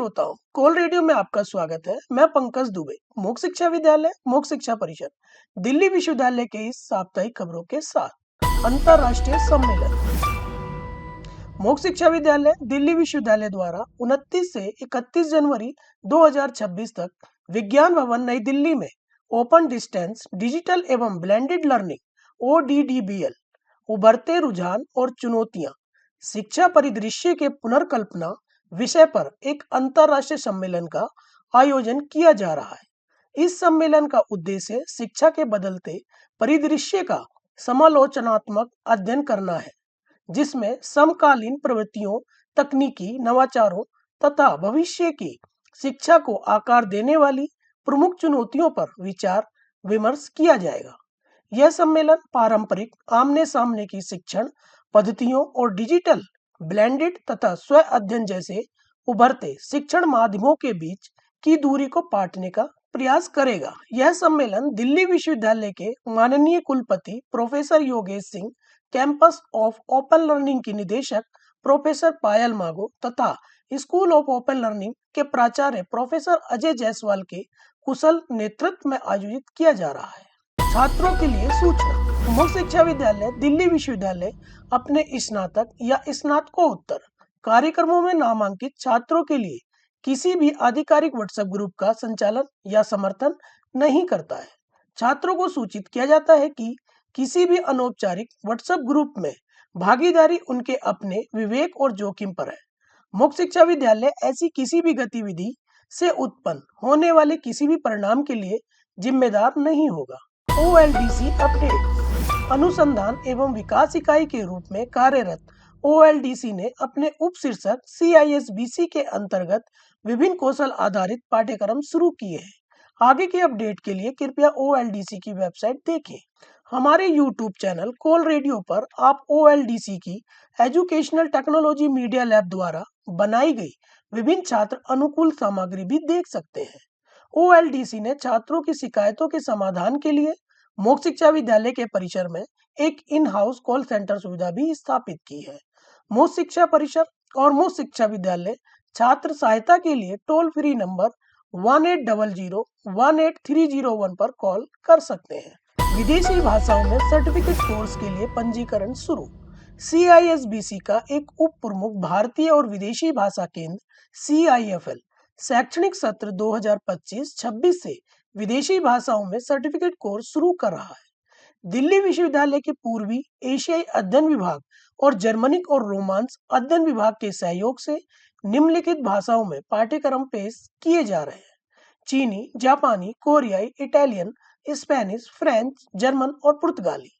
श्रोताओं, कोल रेडियो में आपका स्वागत है। मैं पंकज दुबे, मुख्य शिक्षा विद्यालय, मुख्य शिक्षा परिषद, दिल्ली विश्वविद्यालय के इस साप्ताहिक खबरों के साथ अंतरराष्ट्रीय सम्मेलन। मुख्य शिक्षा विद्यालय, दिल्ली विश्वविद्यालय द्वारा 29 से 31 जनवरी 2026 तक विज्ञान भवन नई दिल्ली में ओपन डिस्टेंस डिजिटल एवं ब्लेंडेड लर्निंग ODDBL उभरते रुझान और चुनौतियां शिक्षा परिदृश्य के पुनर्कल्पना विषय पर एक अंतरराष्ट्रीय सम्मेलन का आयोजन किया जा रहा है। इस सम्मेलन का उद्देश्य शिक्षा के बदलते परिदृश्य का समालोचनात्मक अध्ययन करना है, जिसमें समकालीन प्रवृत्तियों, तकनीकी नवाचारों तथा भविष्य की शिक्षा को आकार देने वाली प्रमुख चुनौतियों पर विचार विमर्श किया जाएगा। यह सम्मेलन पारंपरिक आमने सामने की शिक्षण पद्धतियों और डिजिटल ब्लेंडेड तथा स्व अध्ययन जैसे उभरते शिक्षण माध्यमों के बीच की दूरी को पाटने का प्रयास करेगा। यह सम्मेलन दिल्ली विश्वविद्यालय के माननीय कुलपति professor Yogesh Singh, campus of open learning की निदेशक प्रोफेसर पायल मागो तथा स्कूल ऑफ ओपन लर्निंग के प्राचार्य प्रोफेसर अजय जायसवाल के कुशल नेतृत्व में आयोजित किया जा रहा है। छात्रों के लिए सूचना। मुख्य शिक्षा विद्यालय दिल्ली विश्वविद्यालय अपने स्नातक या स्नातकोत्तर कार्यक्रमों में नामांकित छात्रों के लिए किसी भी आधिकारिक व्हाट्सएप ग्रुप का संचालन या समर्थन नहीं करता है। छात्रों को सूचित किया जाता है कि किसी भी अनौपचारिक व्हाट्सएप ग्रुप में भागीदारी उनके अपने विवेक और जोखिम पर है। मुख्य शिक्षा विद्यालय ऐसी किसी भी गतिविधि से उत्पन्न होने वाले किसी भी परिणाम के लिए जिम्मेदार नहीं होगा। OLDC update. अनुसंधान एवं विकास इकाई के रूप में कार्यरत OLDC ने अपने उपशीर्षक CISBC के अंतर्गत विभिन्न कौशल आधारित पाठ्यक्रम शुरू किए हैं। आगे की अपडेट के लिए कृपया OLDC की वेबसाइट देखें। हमारे YouTube चैनल कोल रेडियो पर आप OLDC की एजुकेशनल टेक्नोलॉजी मीडिया लैब द्वारा बनाई गई विभिन्न छात्र अनुकूल सामग्री भी देख सकते हैं। OLDC ने छात्रों की शिकायतों के समाधान के लिए मुख्य शिक्षा विद्यालय के परिसर में एक इन हाउस कॉल सेंटर सुविधा भी स्थापित की है। मुख्य शिक्षा परिषद और मुख्य शिक्षा विद्यालय छात्र सहायता के लिए टोल फ्री नंबर 1800-18301 पर कॉल कर सकते हैं। विदेशी भाषाओं में सर्टिफिकेट कोर्स के लिए पंजीकरण शुरू। CISBC का एक उप प्रमुख भारतीय और विदेशी भाषा केंद्र CIFL शैक्षणिक सत्र 2025-26 से विदेशी भाषाओं में सर्टिफिकेट कोर्स शुरू कर रहा है। दिल्ली विश्वविद्यालय के पूर्वी एशियाई अध्ययन विभाग और जर्मनिक और रोमांस अध्ययन विभाग के सहयोग से निम्नलिखित भाषाओं में पाठ्यक्रम पेश किए जा रहे हैं: चीनी, जापानी, कोरियाई, इटालियन, स्पेनिश, फ्रेंच, जर्मन और पुर्तगाली।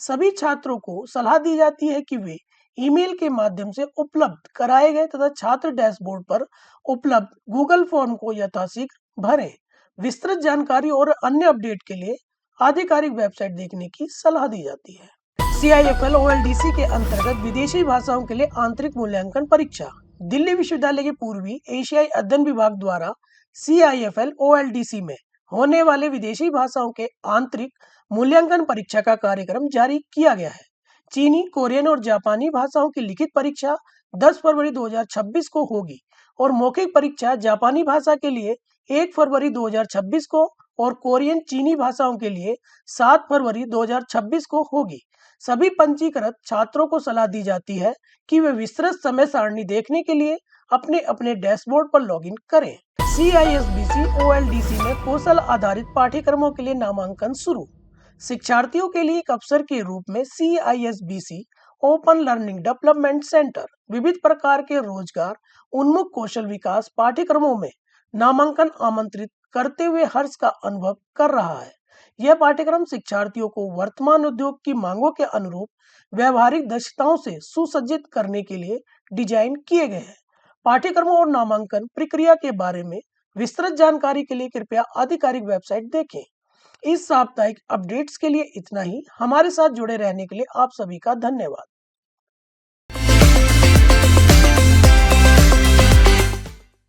सभी छात्रों को सलाह दी जाती है कि वे ईमेल के माध्यम से उपलब्ध कराए गए तथा छात्र डैशबोर्ड पर उपलब्ध गूगल फॉर्म को यथाशीघ्र भरें। विस्तृत जानकारी और अन्य अपडेट के लिए आधिकारिक वेबसाइट देखने की सलाह दी जाती है। CIFL OLDC के अंतर्गत विदेशी भाषाओं के लिए आंतरिक मूल्यांकन परीक्षा। दिल्ली विश्वविद्यालय के पूर्वी एशियाई अध्ययन विभाग द्वारा CIFL OLDC में होने वाले विदेशी भाषाओं के आंतरिक मूल्यांकन परीक्षा का कार्यक्रम जारी किया गया है। चीनी, कोरियन और जापानी भाषाओं की लिखित परीक्षा 10 फरवरी 2026 को होगी और मौखिक परीक्षा जापानी भाषा के लिए 1 फरवरी 2026 को और कोरियन चीनी भाषाओं के लिए 7 फरवरी 2026 को होगी। सभी पंजीकृत छात्रों को सलाह दी जाती है कि वे विस्तृत समय सारणी देखने के लिए अपने अपने डैशबोर्ड पर लॉगिन करें। CISBC OLDC में कौशल आधारित पाठ्यक्रमों के लिए नामांकन शुरू। शिक्षार्थियों के लिए एक अवसर के रूप में CISBC open learning development centre विविध प्रकार के रोजगार उन्मुख कौशल विकास पाठ्यक्रमों में नामांकन आमंत्रित करते हुए हर्ष का अनुभव कर रहा है। यह पाठ्यक्रम शिक्षार्थियों को वर्तमान उद्योग की मांगों के अनुरूप व्यवहारिक दक्षताओं से सुसज्जित करने के लिए डिजाइन किए गए हैं। पाठ्यक्रमों और नामांकन प्रक्रिया के बारे में विस्तृत जानकारी के लिए कृपया आधिकारिक वेबसाइट देखें। इस साप्ताहिक अपडेट्स के लिए इतना ही। हमारे साथ जुड़े रहने के लिए आप सभी का धन्यवाद।